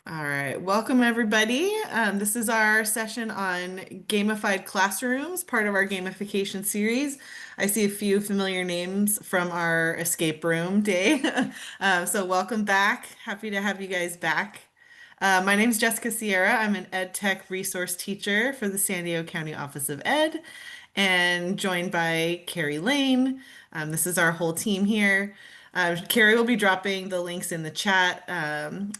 All right, welcome everybody. This is our session on gamified classrooms, part of our gamification series. I see a few familiar names from our escape room day. So welcome back. Happy to have you guys back. My name is Jessica Sierra. I'm an ed tech resource teacher for the San Diego County Office of Ed and joined by Carrie Lane. This is our whole team here. Carrie will be dropping the links in the chat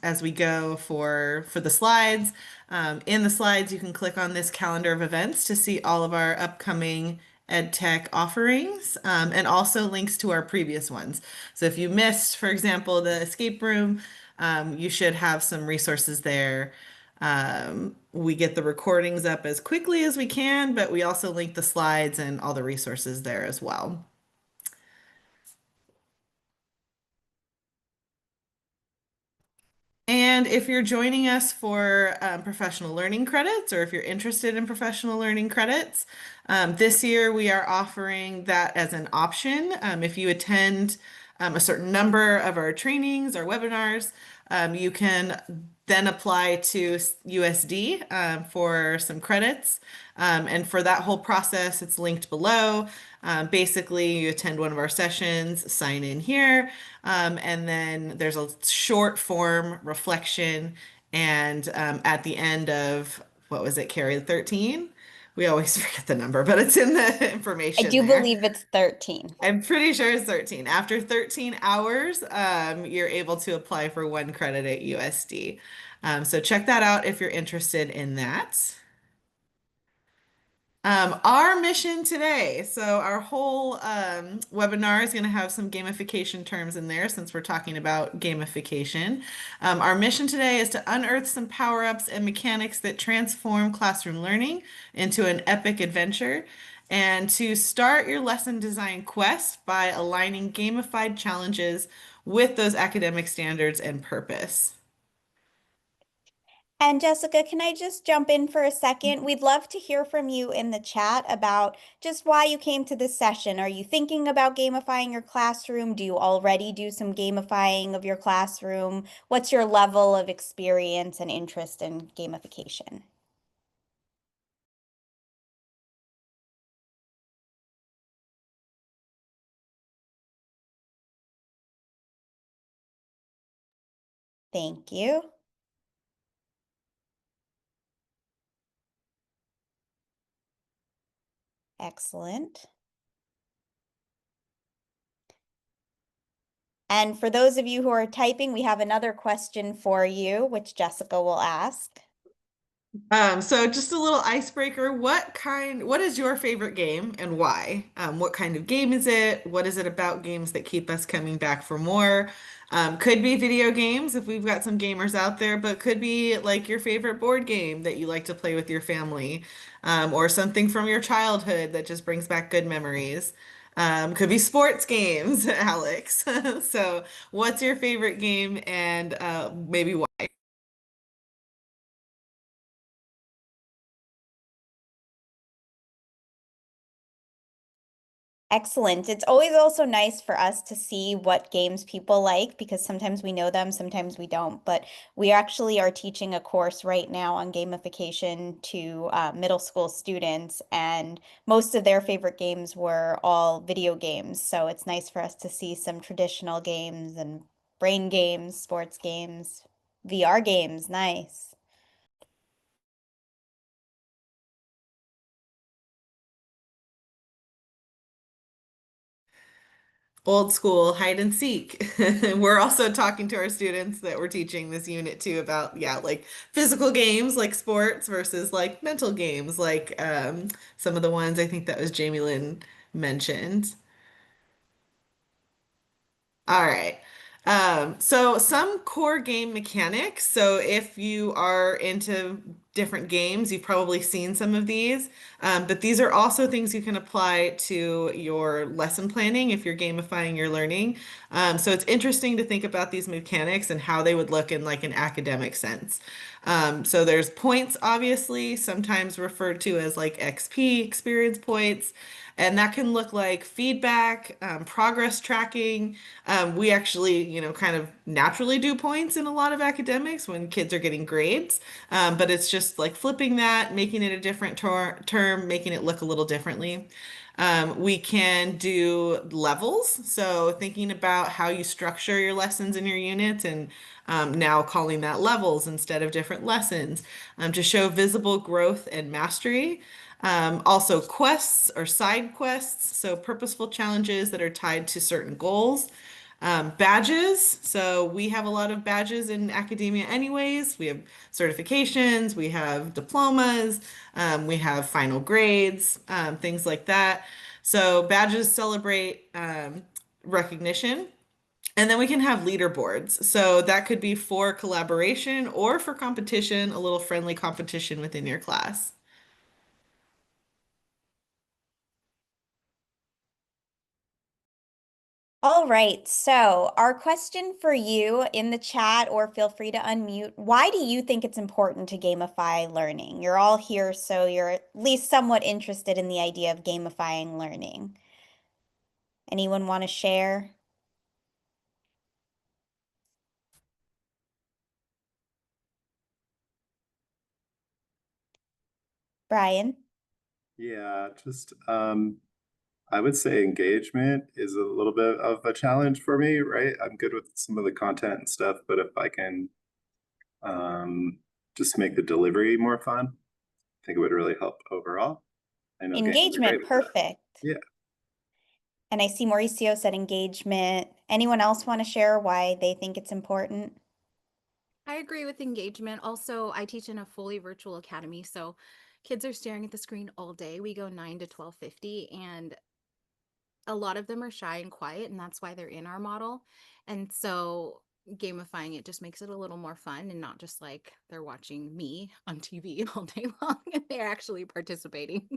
as we go for the slides. In the slides, you can click on this calendar of events to see all of our upcoming EdTech offerings and also links to our previous ones. So if you missed, for example, the escape room, you should have some resources there. We get the recordings up as quickly as we can, but we also link the slides and all the resources there as well. And if you're joining us for professional learning credits, or if you're interested in professional learning credits, this year we are offering that as an option. If you attend a certain number of our trainings or webinars, you can then apply to USD for some credits. And for that whole process, it's linked below. Basically, you attend one of our sessions, sign in here, and then there's a short form reflection. And at the end of, what was it, Carrie, 13? We always forget the number, but it's in the I information do there. believe it's 13. I'm pretty sure it's 13. After 13 hours, you're able to apply for 1 credit at USD. So check that out if you're interested in that. Our mission today, so our whole webinar is going to have some gamification terms in there since we're talking about gamification. Our mission today is to unearth some power-ups and mechanics that transform classroom learning into an epic adventure, and to start your lesson design quest by aligning gamified challenges with those academic standards and purpose. And Jessica, can I just jump in for a second? We'd love to hear from you in the chat about just why you came to this session. Are you thinking about gamifying your classroom? Do you already do some gamifying of your classroom? What's your level of experience and interest in gamification? Thank you. Excellent. And for those of you who are typing, we have another question for you, which Jessica will ask. So just a little icebreaker. What is your favorite game and why? What kind of game is it? What is it about games that keep us coming back for more? Could be video games if we've got some gamers out there, but could be like your favorite board game that you like to play with your family, or something from your childhood that just brings back good memories. Could be sports games, Alex. So what's your favorite game and maybe why? Excellent. It's always also nice for us to see what games people like because sometimes we know them, sometimes we don't. But we actually are teaching a course right now on gamification to middle school students, and most of their favorite games were all video games. So it's nice for us to see some traditional games and brain games, sports games, VR games. Nice. Old school hide and seek. We're also talking to our students that we're teaching this unit to about, yeah, like physical games like sports versus like mental games, like some of the ones I think that was Jamie Lynn mentioned. All right. So some core game mechanics. So if you are into different games. You've probably seen some of these, but these are also things you can apply to your lesson planning if you're gamifying your learning. So it's interesting to think about these mechanics and how they would look in like an academic sense. So there's points, obviously, sometimes referred to as like XP, experience points. And that can look like feedback, progress tracking. We actually, kind of naturally do points in a lot of academics when kids are getting grades. But it's just like flipping that, making it a different term, making it look a little differently. We can do levels. So thinking about how you structure your lessons in your units and now calling that levels instead of different lessons to show visible growth and mastery. Also quests or side quests, so purposeful challenges that are tied to certain goals. Badges, so we have a lot of badges in academia anyways. We have certifications, we have diplomas, we have final grades, things like that. So badges celebrate recognition. And then we can have leaderboards. So that could be for collaboration or for competition, a little friendly competition within your class. All right, so our question for you in the chat, or feel free to unmute. Why do you think it's important to gamify learning? You're all here, so you're at least somewhat interested in the idea of gamifying learning. Anyone want to share? Brian? Yeah, just I would say engagement is a little bit of a challenge for me, right? I'm good with some of the content and stuff, but if I can just make the delivery more fun, I think it would really help overall. I know games are great Engagement, with that. perfect. Yeah. And I see Mauricio said engagement. Anyone else want to share why they think it's important? I agree with engagement. Also, I teach in a fully virtual academy, so kids are staring at the screen all day. We go 9 to 12:50, and a lot of them are shy and quiet, and that's why they're in our model. And so gamifying it just makes it a little more fun and not just like they're watching me on TV all day long and they're actually participating.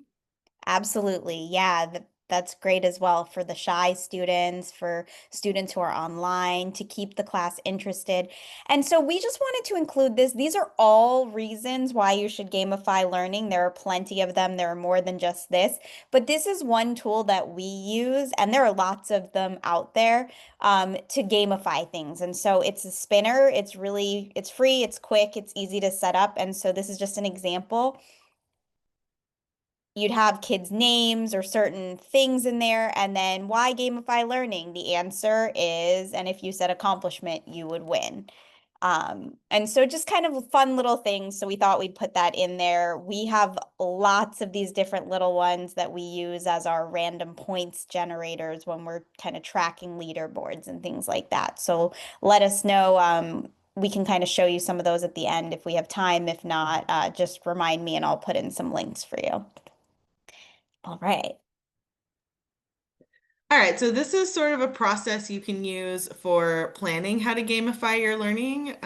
Absolutely. Yeah, that's great as well for the shy students, for students who are online, to keep the class interested. And so we just wanted to include this. These are all reasons why you should gamify learning. There are plenty of them. There are more than just this, but this is one tool that we use, and there are lots of them out there to gamify things. And so it's a spinner. It's free, it's quick, it's easy to set up. And so this is just an example. You'd have kids' names or certain things in there, and then why gamify learning? The answer is, and if you said accomplishment, you would win. And so just kind of fun little things. So we thought we'd put that in there. We have lots of these different little ones that we use as our random points generators when we're kind of tracking leaderboards and things like that. So let us know. We can kind of show you some of those at the end if we have time. If not, just remind me and I'll put in some links for you. All right. All right, so this is sort of a process you can use for planning how to gamify your learning.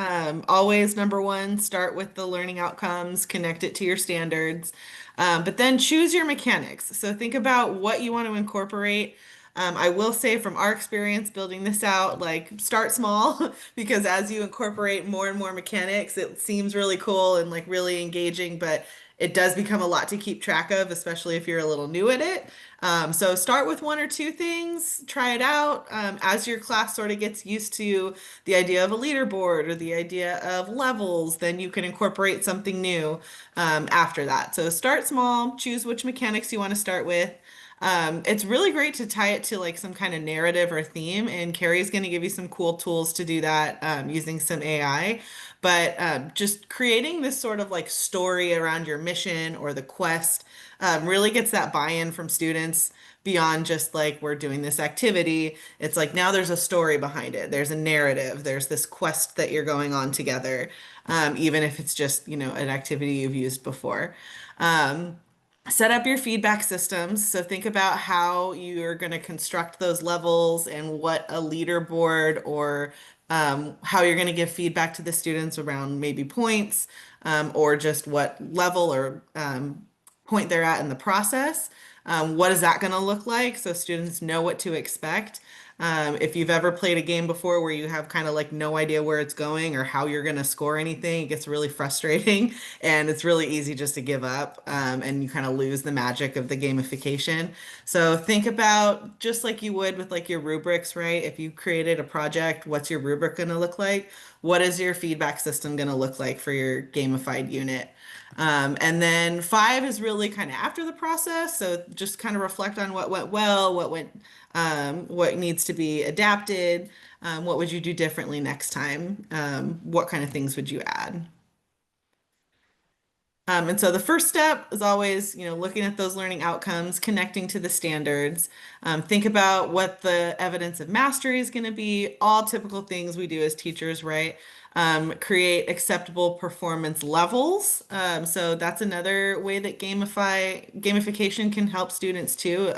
Always, number one, start with the learning outcomes, connect it to your standards, but then choose your mechanics. So think about what you want to incorporate. I will say from our experience building this out, like start small because as you incorporate more and more mechanics, it seems really cool and like really engaging, but it does become a lot to keep track of, especially if you're a little new at it. So start with one or two things, try it out. As your class sort of gets used to the idea of a leaderboard or the idea of levels, then you can incorporate something new after that. So start small, choose which mechanics you want to start with. It's really great to tie it to like some kind of narrative or theme, and Carrie's going to give you some cool tools to do that using some AI. But just creating this sort of like story around your mission or the quest really gets that buy-in from students beyond just like we're doing this activity. It's like now there's a story behind it. There's a narrative. There's this quest that you're going on together, even if it's just, an activity you've used before. Set up your feedback systems. So think about how you're going to construct those levels and what a leaderboard or how you're going to give feedback to the students around maybe points, or just what level or point they're at in the process. What is that going to look like so students know what to expect? If you've ever played a game before where you have kind of like no idea where it's going or how you're going to score anything, it gets really frustrating and it's really easy just to give up, and you kind of lose the magic of the gamification. So think about just like you would with like your rubrics, right? If you created a project, what's your rubric going to look like? What is your feedback system going to look like for your gamified unit? And then five is really kind of after the process. So just kind of reflect on what went well, what needs to be adapted, what would you do differently next time? What kind of things would you add? And so the first step is always, looking at those learning outcomes, connecting to the standards. Think about what the evidence of mastery is going to be, all typical things we do as teachers, right? Create acceptable performance levels. So that's another way that gamification can help students too.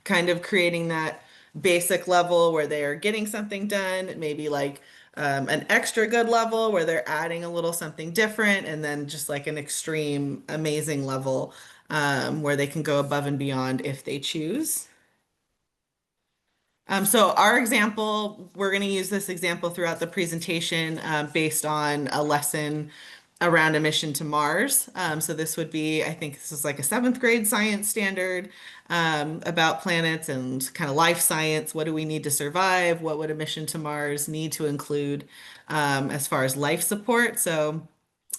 Kind of creating that basic level where they are getting something done, maybe like an extra good level where they're adding a little something different, and then just like an extreme amazing level where they can go above and beyond if they choose. So our example, we're going to use this example throughout the presentation based on a lesson around a mission to Mars. So this would be, I think this is like a seventh grade science standard about planets and kind of life science. What do we need to survive? What would a mission to Mars need to include as far as life support? So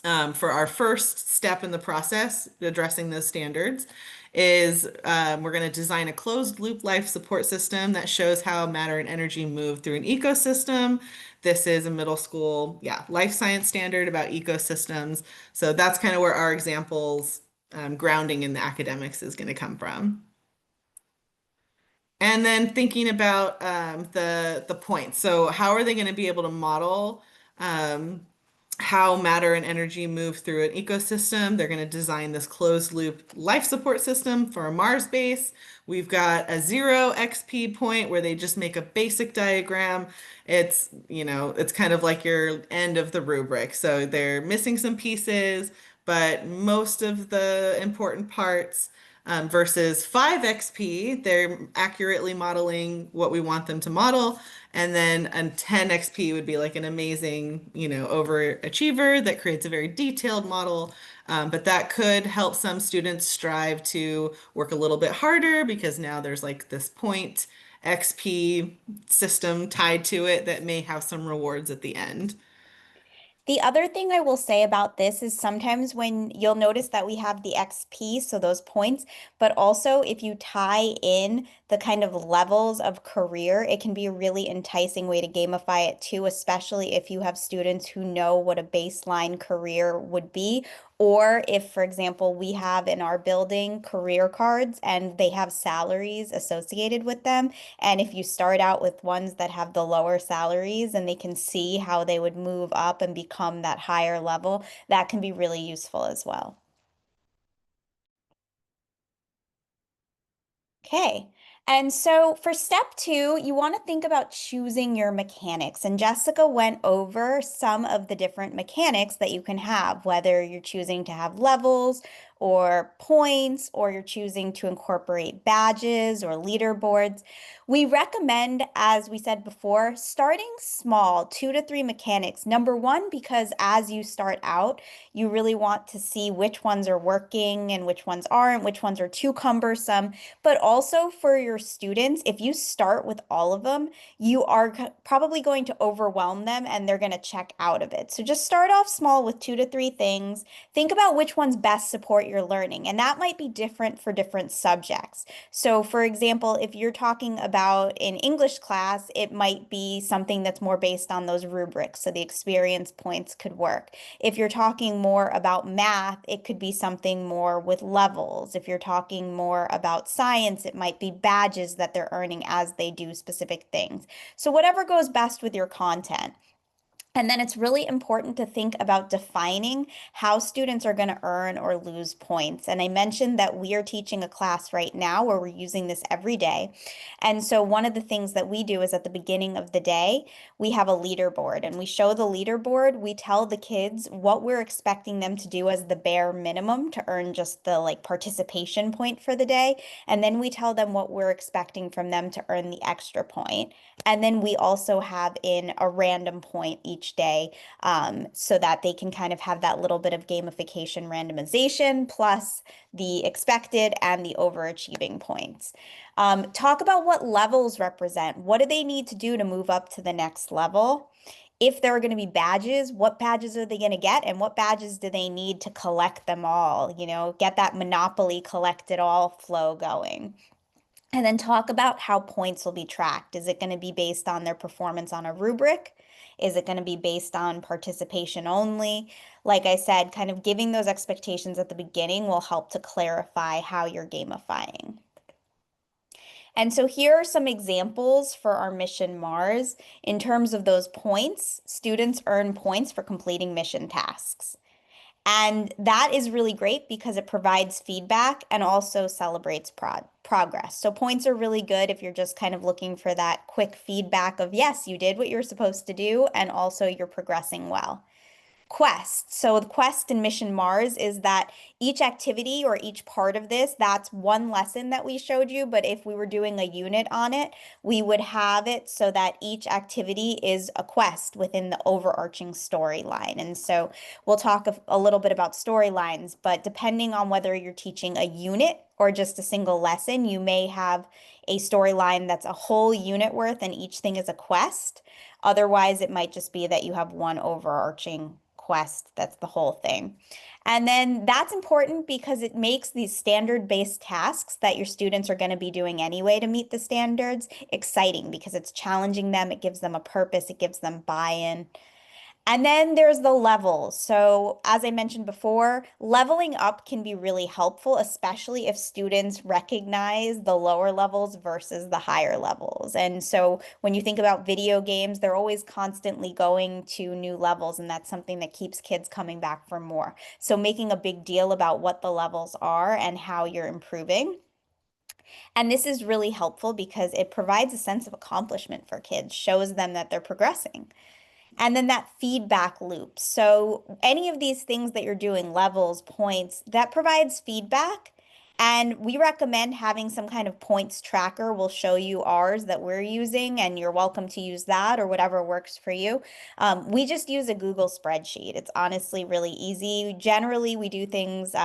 for our first step in the process, addressing those standards, is we're going to design a closed loop life support system that shows how matter and energy move through an ecosystem. This is a middle school, life science standard about ecosystems. So that's kind of where our examples grounding in the academics is going to come from. And then thinking about the points. So how are they going to be able to model um, how matter and energy move through an ecosystem? They're going to design this closed loop life support system for a Mars base. We've got a 0 XP point where they just make a basic diagram. It's kind of like your end of the rubric. So they're missing some pieces, but most of the important parts. Versus 5 XP, they're accurately modeling what we want them to model. And then a 10 XP would be like an amazing, overachiever that creates a very detailed model. But that could help some students strive to work a little bit harder because now there's like this point XP system tied to it that may have some rewards at the end. The other thing I will say about this is sometimes when you'll notice that we have the XP, so those points, but also if you tie in the kind of levels of career, it can be a really enticing way to gamify it too, especially if you have students who know what a baseline career would be. Or if, for example, we have in our building career cards and they have salaries associated with them. And if you start out with ones that have the lower salaries and they can see how they would move up and become that higher level, that can be really useful as well. Okay. And so for step two, you want to think about choosing your mechanics. And Jessica went over some of the different mechanics that you can have, whether you're choosing to have levels or points, or you're choosing to incorporate badges or leaderboards. We recommend, as we said before, starting small, 2 to 3 mechanics. Number one, because as you start out, you really want to see which ones are working and which ones aren't, which ones are too cumbersome. But also for your students, if you start with all of them, you are probably going to overwhelm them and they're going to check out of it. So just start off small with 2 to 3 things. Think about which ones best support your learning, and that might be different for different subjects. So for example, if you're talking about in English class, it might be something that's more based on those rubrics, so the experience points could work. If you're talking more about math, it could be something more with levels. If you're talking more about science, it might be badges that they're earning as they do specific things. So whatever goes best with your content. And then it's really important to think about defining how students are going to earn or lose points. And I mentioned that we are teaching a class right now where we're using this every day. And so one of the things that we do is at the beginning of the day, we have a leaderboard and we show the leaderboard. We tell the kids what we're expecting them to do as the bare minimum to earn just the like participation point for the day. And then we tell them what we're expecting from them to earn the extra point. And then we also have in a random point each day, so that they can kind of have that little bit of gamification randomization plus the expected and the overachieving points. Talk about what levels represent. What do they need to do to move up to the next level? If there are going to be badges, what badges are they going to get? And what badges do they need to collect them all? You know, get that Monopoly collect it all flow going. And then talk about how points will be tracked. Is it going to be based on their performance on a rubric? Is it going to be based on participation only? Like I said, kind of giving those expectations at the beginning will help to clarify how you're gamifying. And so here are some examples for our Mission Mars. In terms of those points, students earn points for completing mission tasks. And that is really great because it provides feedback and also celebrates progress. So points are really good if you're just kind of looking for that quick feedback of, yes, you did what you're supposed to do, and also you're progressing well. Quest. So the quest in Mission Mars is that each activity or each part of this, that's one lesson that we showed you, but if we were doing a unit on it, we would have it so that each activity is a quest within the overarching storyline. And so we'll talk a little bit about storylines, but depending on whether you're teaching a unit or just a single lesson, you may have a storyline that's a whole unit worth and each thing is a quest. Otherwise, it might just be that you have one overarching quest that's the whole thing. And then that's important because it makes these standard-based tasks that your students are going to be doing anyway to meet the standards exciting because it's challenging them, it gives them a purpose, it gives them buy-in. And then there's the levels. So as I mentioned before, leveling up can be really helpful, especially if students recognize the lower levels versus the higher levels. And so when you think about video games, they're always constantly going to new levels, and that's something that keeps kids coming back for more. So making a big deal about what the levels are and how you're improving. And this is really helpful because it provides a sense of accomplishment for kids, shows them that they're progressing. And then that feedback loop. So any of these things that you're doing, levels, points, that provides feedback. And we recommend having some kind of points tracker. We'll show you ours that we're using, and you're welcome to use that or whatever works for you. We just use a Google spreadsheet. It's honestly really easy. Generally, we do things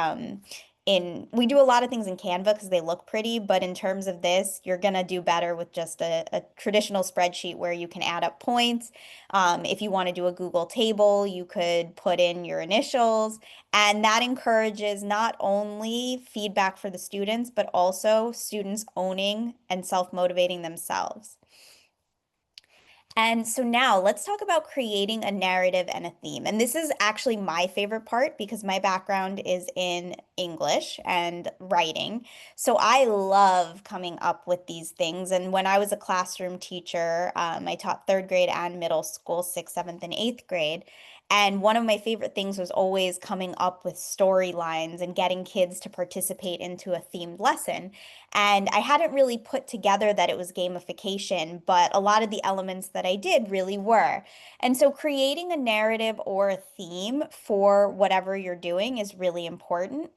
we do a lot of things in Canva because they look pretty, but in terms of this, you're gonna do better with just a traditional spreadsheet where you can add up points. If you want to do a Google table, you could put in your initials, and that encourages not only feedback for the students, but also students owning and self-motivating themselves. And so now let's talk about creating a narrative and a theme. And this is actually my favorite part because my background is in English and writing. So I love coming up with these things. And when I was a classroom teacher, I taught third grade and middle school, sixth, seventh, and eighth grade. And one of my favorite things was always coming up with storylines and getting kids to participate into a themed lesson. And I hadn't really put together that it was gamification, but a lot of the elements that I did really were. And so creating a narrative or a theme for whatever you're doing is really important.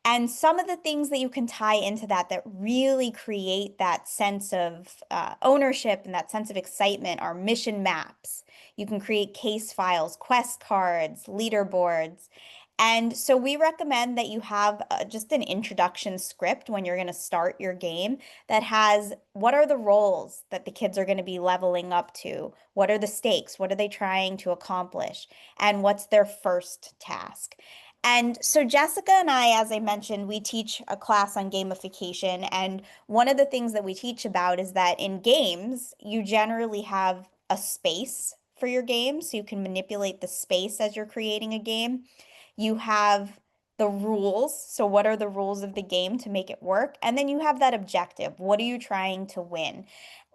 And some of the things that you can tie into that that really create that sense of ownership and that sense of excitement are mission maps. You can create case files, quest cards, leaderboards. And so we recommend that you have just an introduction script when you're going to start your game that has what are the roles that the kids are going to be leveling up to? What are the stakes? What are they trying to accomplish? And what's their first task? And so Jessica and I, as I mentioned, we teach a class on gamification. And one of the things that we teach about is that in games, you generally have a space for your game. So you can manipulate the space as you're creating a game. You have the rules. So what are the rules of the game to make it work? And then you have that objective. What are you trying to win?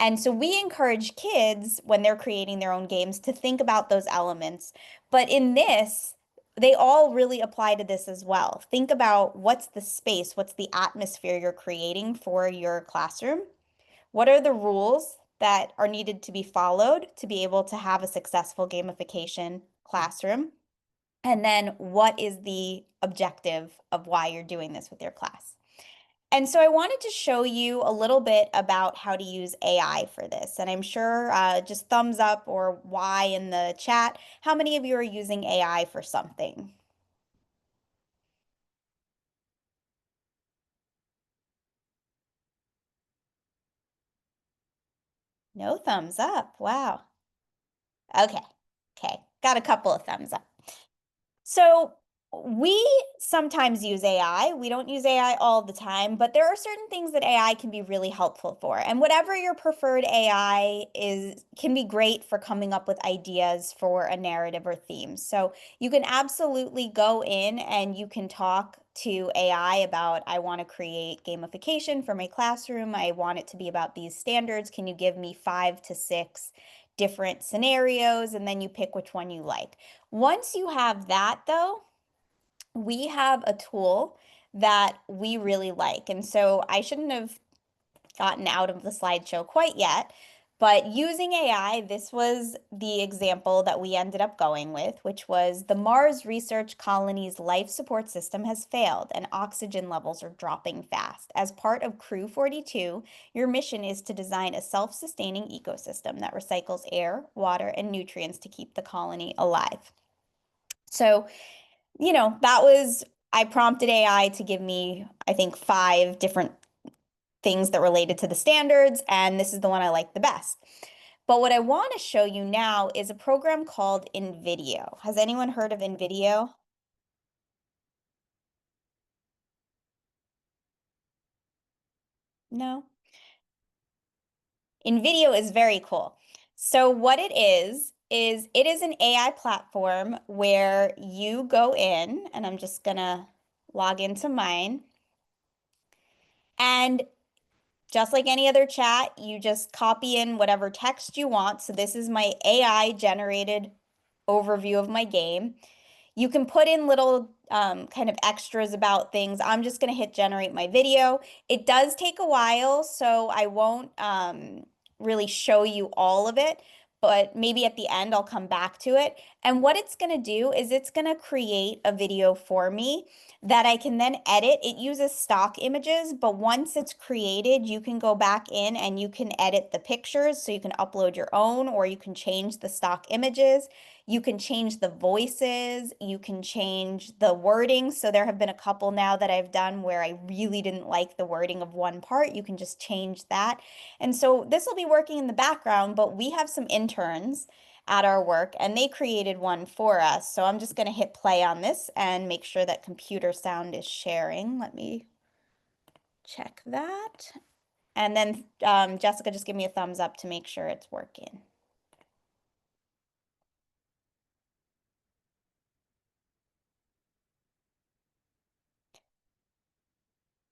And so we encourage kids when they're creating their own games to think about those elements. But in this, they all really apply to this as well. Think about what's the space, what's the atmosphere you're creating for your classroom? What are the rules that are needed to be followed to be able to have a successful gamification classroom? And then what is the objective of why you're doing this with your class? And so I wanted to show you a little bit about how to use AI for this. And I'm sure just thumbs up or why in the chat, how many of you are using AI for something? No thumbs up. Wow. Okay. Okay. Got a couple of thumbs up. So we sometimes use AI. We don't use AI all the time, but there are certain things that AI can be really helpful for. And whatever your preferred AI is, can be great for coming up with ideas for a narrative or theme. So you can absolutely go in and you can talk to AI about, I want to create gamification for my classroom. I want it to be about these standards. Can you give me 5 to 6 different scenarios? And then you pick which one you like. Once you have that, though, we have a tool that we really like. And so I shouldn't have gotten out of the slideshow quite yet, but using AI, this was the example that we ended up going with, which was the Mars research colony's life support system has failed and oxygen levels are dropping fast. As part of Crew 42, your mission is to design a self-sustaining ecosystem that recycles air, water, and nutrients to keep the colony alive. So, I prompted AI to give me, I think, 5 different things that related to the standards, and this is the one I like the best. But what I want to show you now is a program called InVideo. Has anyone heard of InVideo? No? InVideo is very cool. So what it is it is an AI platform where you go in, and I'm just gonna log into mine, and just like any other chat, you just copy in whatever text you want. So this is my AI generated overview of my game. You can put in little kind of extras about things. I'm just going to hit generate my video. It does take a while, so I won't really show you all of it, but maybe at the end I'll come back to it. And what it's going to do is it's going to create a video for me that I can then edit. It uses stock images, but once it's created, you can go back in and you can edit the pictures. So you can upload your own, or you can change the stock images. You can change the voices, you can change the wording. So there have been a couple now that I've done where I really didn't like the wording of one part. You can just change that. And so this will be working in the background, but we have some interns at our work and they created one for us. So I'm just going to hit play on this and make sure that computer sound is sharing. Let me check that. And then Jessica, just give me a thumbs up to make sure it's working.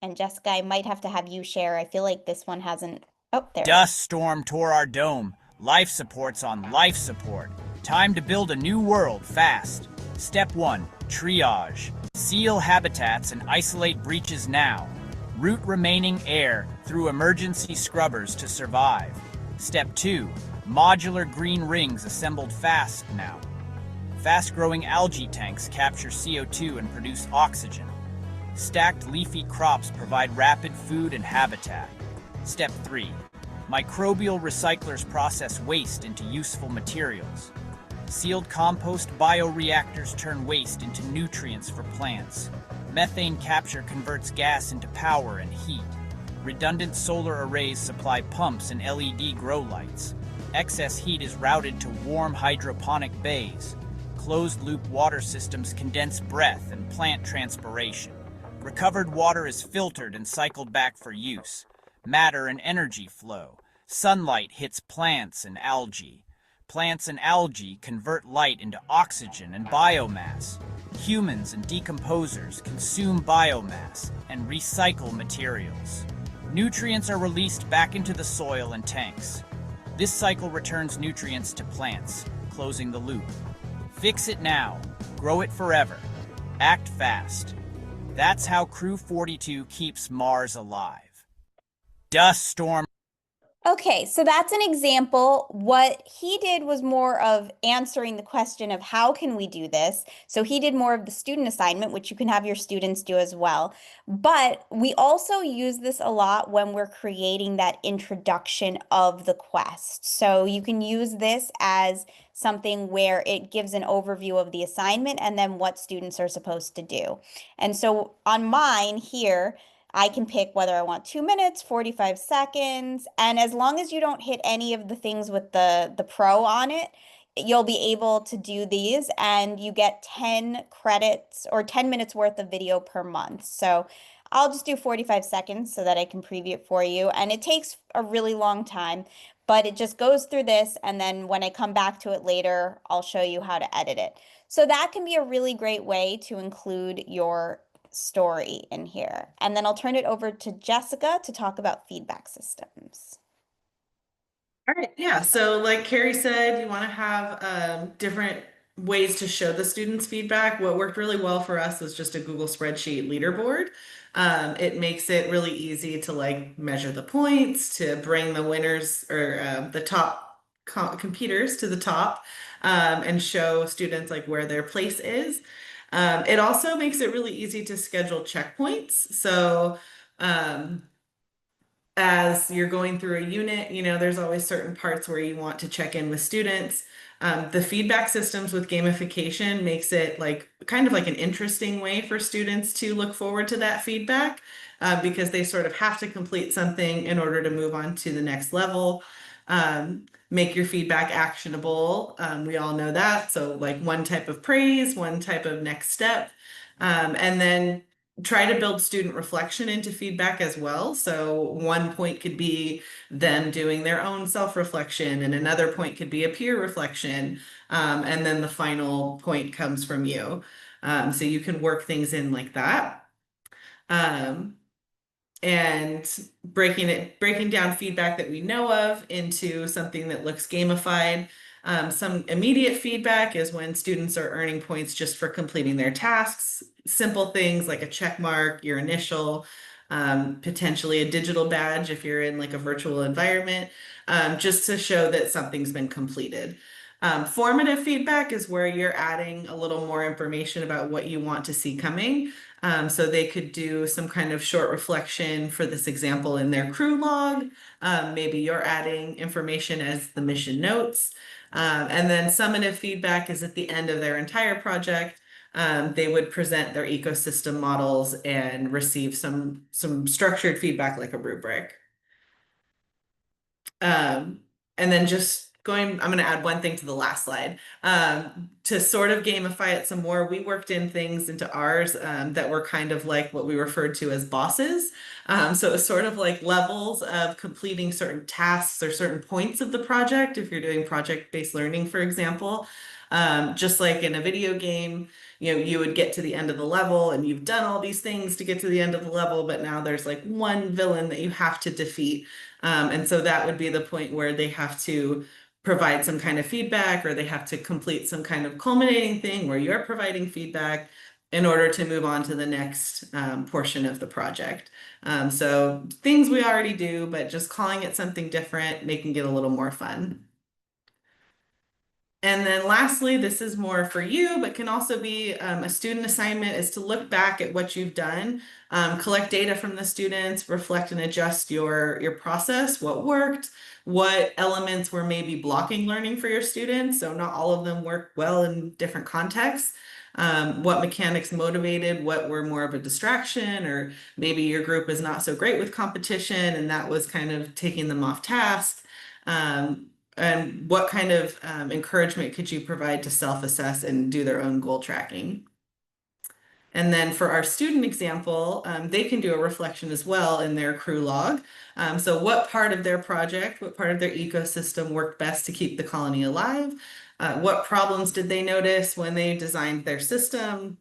And Jessica, I might have to have you share. I feel like this one hasn't. Oh, there. Dust storm tore our dome. Life support's on life support. Time to build a new world fast. Step 1. Triage. Seal habitats and isolate breaches now. Route remaining air through emergency scrubbers to survive. Step 2. Modular green rings assembled fast now. Fast-growing algae tanks capture CO2 and produce oxygen. Stacked leafy crops provide rapid food and habitat. Step 3. Microbial recyclers process waste into useful materials. Sealed compost bioreactors turn waste into nutrients for plants. Methane capture converts gas into power and heat. Redundant solar arrays supply pumps and LED grow lights. Excess heat is routed to warm hydroponic bays. Closed-loop water systems condense breath and plant transpiration. Recovered water is filtered and cycled back for use. Matter and energy flow. Sunlight hits plants and algae. Plants and algae convert light into oxygen and biomass. Humans and decomposers consume biomass and recycle materials. Nutrients are released back into the soil and tanks. This cycle returns nutrients to plants, closing the loop. Fix it now. Grow it forever. Act fast. That's how Crew 42 keeps Mars alive. Dust storm. Okay, so that's an example. What he did was more of answering the question of how can we do this? So he did more of the student assignment, which you can have your students do as well. But we also use this a lot when we're creating that introduction of the quest. So you can use this as something where it gives an overview of the assignment and then what students are supposed to do. And so on mine here, I can pick whether I want 2 minutes, 45 seconds, and as long as you don't hit any of the things with the pro on it, you'll be able to do these and you get 10 credits or 10 minutes worth of video per month. So I'll just do 45 seconds so that I can preview it for you. And it takes a really long time, but it just goes through this. And then when I come back to it later, I'll show you how to edit it. So that can be a really great way to include your story in here. And then I'll turn it over to Jessica to talk about feedback systems. All right, yeah. So like Carrie said, you want to have different ways to show the students feedback. What worked really well for us was just a Google spreadsheet leaderboard. It makes it really easy to like measure the points, to bring the winners or the top computers to the top and show students like where their place is. It also makes it really easy to schedule checkpoints. So as you're going through a unit, there's always certain parts where you want to check in with students. The feedback systems with gamification makes it like kind of like an interesting way for students to look forward to that feedback because they sort of have to complete something in order to move on to the next level. Make your feedback actionable. We all know that. So like one type of praise, one type of next step, and then try to build student reflection into feedback as well. So one point could be them doing their own self-reflection, and another point could be a peer reflection. And then the final point comes from you. So you can work things in like that. And breaking down feedback that we know of into something that looks gamified. Some immediate feedback is when students are earning points just for completing their tasks. Simple things like a check mark, your initial, potentially a digital badge if you're in like a virtual environment, just to show that something's been completed. Formative feedback is where you're adding a little more information about what you want to see coming. So they could do some kind of short reflection for this example in their crew log. Maybe you're adding information as the mission notes. And then summative feedback is at the end of their entire project. They would present their ecosystem models and receive some structured feedback like a rubric. And then just I'm going to add one thing to the last slide. To sort of gamify it some more, we worked in things into ours that were kind of like what we referred to as bosses. So it's sort of like levels of completing certain tasks or certain points of the project. If you're doing project-based learning, for example, just like in a video game, you would get to the end of the level and you've done all these things to get to the end of the level, but now there's like one villain that you have to defeat. And so that would be the point where they have to provide some kind of feedback, or they have to complete some kind of culminating thing where you're providing feedback in order to move on to the next portion of the project. So things we already do, but just calling it something different, making it a little more fun. And then lastly, this is more for you, but can also be a student assignment, is to look back at what you've done, collect data from the students, reflect and adjust your process, what worked, what elements were maybe blocking learning for your students. So not all of them work well in different contexts. What mechanics motivated, what were more of a distraction, or maybe your group is not so great with competition and that was kind of taking them off task. And what kind of encouragement could you provide to self-assess and do their own goal tracking? And then for our student example, they can do a reflection as well in their crew log. So what part of their project, what part of their ecosystem worked best to keep the colony alive? What problems did they notice when they designed their system?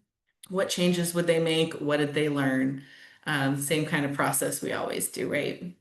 What changes would they make? What did they learn? Same kind of process we always do, right?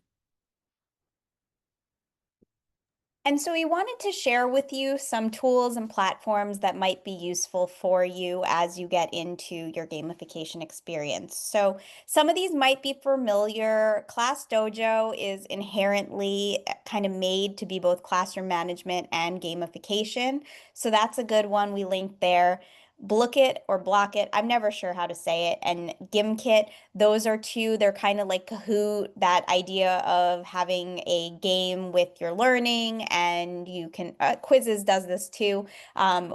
And so we wanted to share with you some tools and platforms that might be useful for you as you get into your gamification experience. So some of these might be familiar. Class Dojo is inherently kind of made to be both classroom management and gamification. So that's a good one. We linked there. Block it or block it. I'm never sure how to say it. And GimKit, those are two, they're kind of like Kahoot, that idea of having a game with your learning, and you can, Quizzes does this too,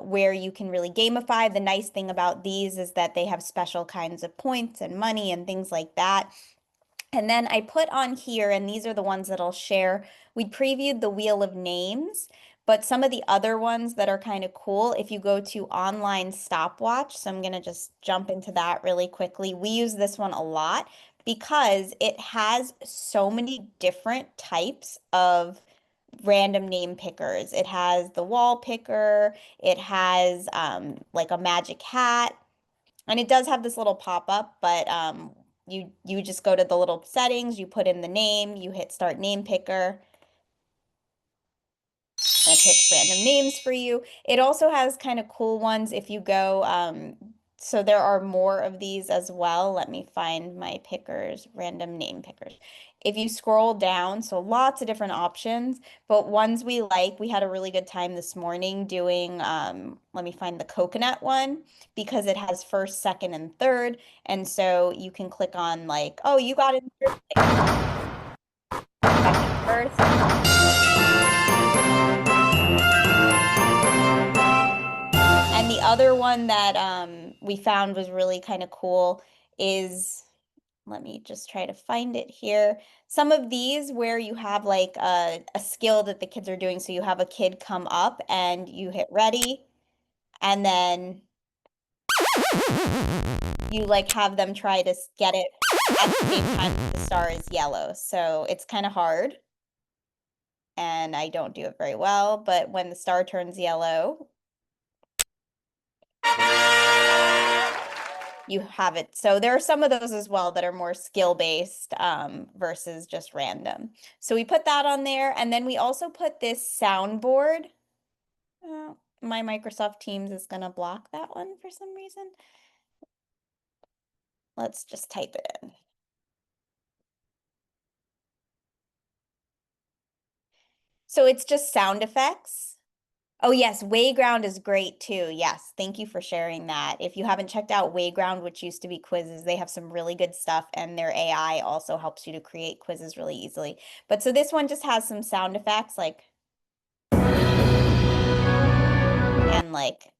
where you can really gamify. The nice thing about these is that they have special kinds of points and money and things like that. And then I put on here, and these are the ones that I'll share. We previewed the Wheel of Names, but some of the other ones that are kind of cool, if you go to Online Stopwatch, so I'm going to just jump into that really quickly. We use this one a lot because it has so many different types of random name pickers. It has the wall picker, it has like a magic hat, and it does have this little pop-up, but you just go to the little settings, you put in the name, you hit start name picker, and it picks random names for you. It also has kind of cool ones if you go, so there are more of these as well. Let me find my pickers, random name pickers. If you scroll down, so lots of different options, but ones we like, we had a really good time this morning doing, let me find the coconut one, because it has first, second, and third. And so you can click on like, oh, you got in second, first. And the other one that we found was really kind of cool is, let me just try to find it here. Some of these where you have like a skill that the kids are doing. So you have a kid come up and you hit ready, and then you like have them try to get it at the same time the star is yellow. So it's kind of hard, and I don't do it very well, but when the star turns yellow, you have it. So there are some of those as well that are more skill-based versus just random. So we put that on there, and then we also put this soundboard. My Microsoft Teams is going to block that one for some reason. Let's just type it in. So it's just sound effects. Oh yes, Wayground is great too. Yes, thank you for sharing that. If you haven't checked out Wayground, which used to be Quizzes, they have some really good stuff, and their AI also helps you to create quizzes really easily. But so this one just has some sound effects like, and like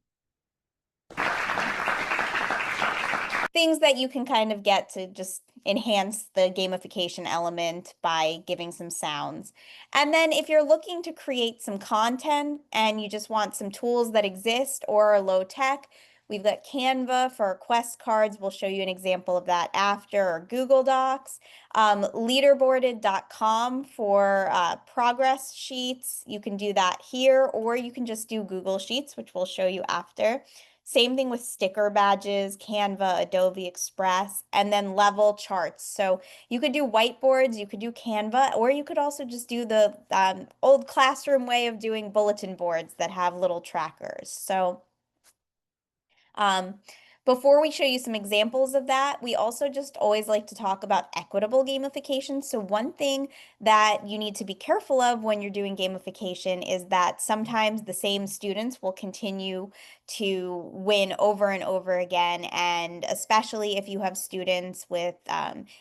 things that you can kind of get to just enhance the gamification element by giving some sounds. And then if you're looking to create some content and you just want some tools that exist or are low tech, we've got Canva for quest cards. We'll show you an example of that after, or Google Docs. Leaderboarded.com for progress sheets. You can do that here, or you can just do Google Sheets, which we'll show you after. Same thing with sticker badges, Canva, Adobe Express, and then level charts. So you could do whiteboards, you could do Canva, or you could also just do the old classroom way of doing bulletin boards that have little trackers. So um, before we show you some examples of that, we also just always like to talk about equitable gamification. So one thing that you need to be careful of when you're doing gamification is that sometimes the same students will continue to win over and over again. And especially if you have students with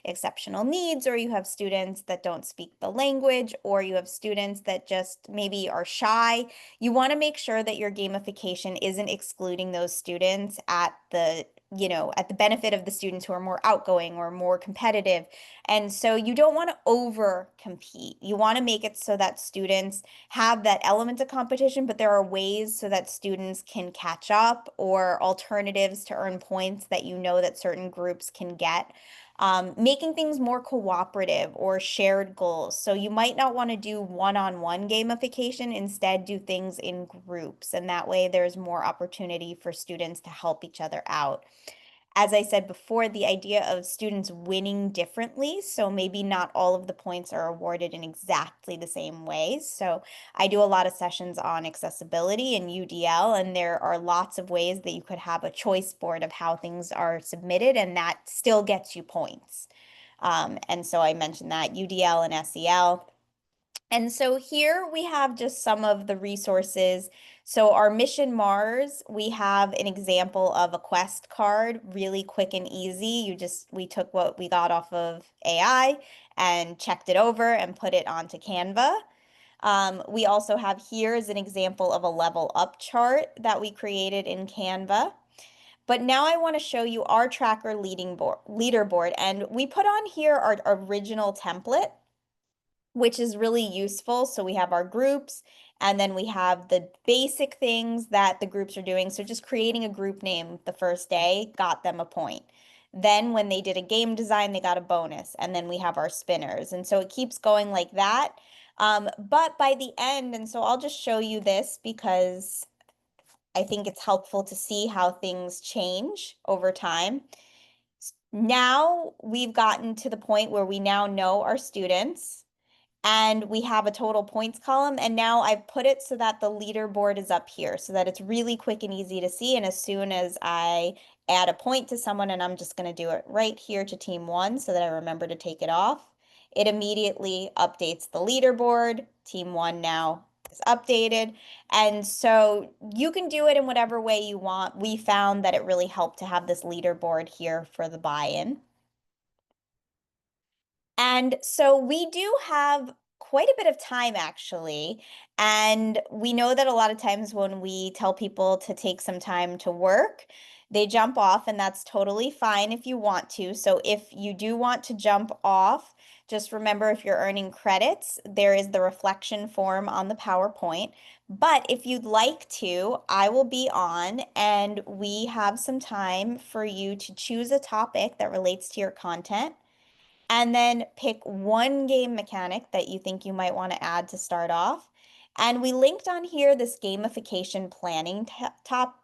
exceptional needs, or you have students that don't speak the language, or you have students that just maybe are shy, you want to make sure that your gamification isn't excluding those students at the benefit of the students who are more outgoing or more competitive. And so you don't want to over compete. You want to make it so that students have that element of competition, but there are ways so that students can catch up, or alternatives to earn points that you know that certain groups can get. Making things more cooperative or shared goals. So you might not want to do one-on-one gamification, instead do things in groups, and that way there's more opportunity for students to help each other out. as I said before, the idea of students winning differently. So maybe not all of the points are awarded in exactly the same ways. So I do a lot of sessions on accessibility and UDL, and there are lots of ways that you could have a choice board of how things are submitted, and that still gets you points. And so I mentioned that UDL and SEL. And so here we have just some of the resources. So our Mission Mars, we have an example of a quest card, really quick and easy. We took what we got off of AI and checked it over and put it onto Canva. We also have here is an example of a level up chart that we created in Canva. But now I want to show you our tracker leaderboard. And we put on here our original template, which is really useful. So we have our groups, and then we have the basic things that the groups are doing. So just creating a group name the first day got them a point. Then when they did a game design, they got a bonus. And then we have our spinners. And so it keeps going like that. But by the end, and so I'll just show you this because I think it's helpful to see how things change over time. Now we've gotten to the point where we now know our students, and we have a total points column. And now I've put it so that the leaderboard is up here so that it's really quick and easy to see. And as soon as I add a point to someone, and I'm just going to do it right here to team 1 so that I remember to take it off, it immediately updates the leaderboard. Team 1 now is updated. And so you can do it in whatever way you want. We found that it really helped to have this leaderboard here for the buy-in. And so we do have quite a bit of time actually. And we know that a lot of times when we tell people to take some time to work, they jump off, and that's totally fine if you want to. So if you do want to jump off, just remember if you're earning credits, there is the reflection form on the PowerPoint. But if you'd like to, I will be on, and we have some time for you to choose a topic that relates to your content, and then pick one game mechanic that you think you might want to add to start off. And we linked on here this gamification planning top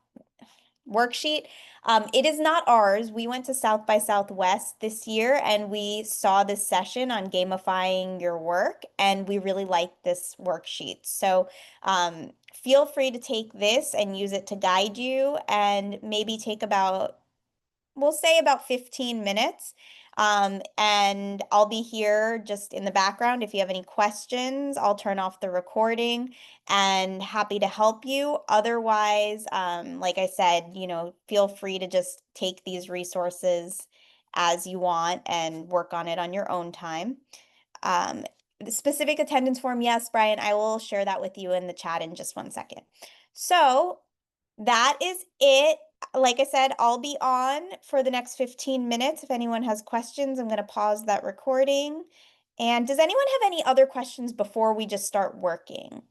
worksheet. It is not ours. We went to South by Southwest this year, and we saw this session on gamifying your work, and we really liked this worksheet. So feel free to take this and use it to guide you, and maybe take about, we'll say about 15 minutes. And I'll be here just in the background. If you have any questions, I'll turn off the recording, and happy to help you. Otherwise, like I said, feel free to just take these resources as you want and work on it on your own time. The specific attendance form, yes, Brian, I will share that with you in the chat in just 1 second. So that is it. Like I said, I'll be on for the next 15 minutes. If anyone has questions, I'm going to pause that recording. And does anyone have any other questions before we just start working?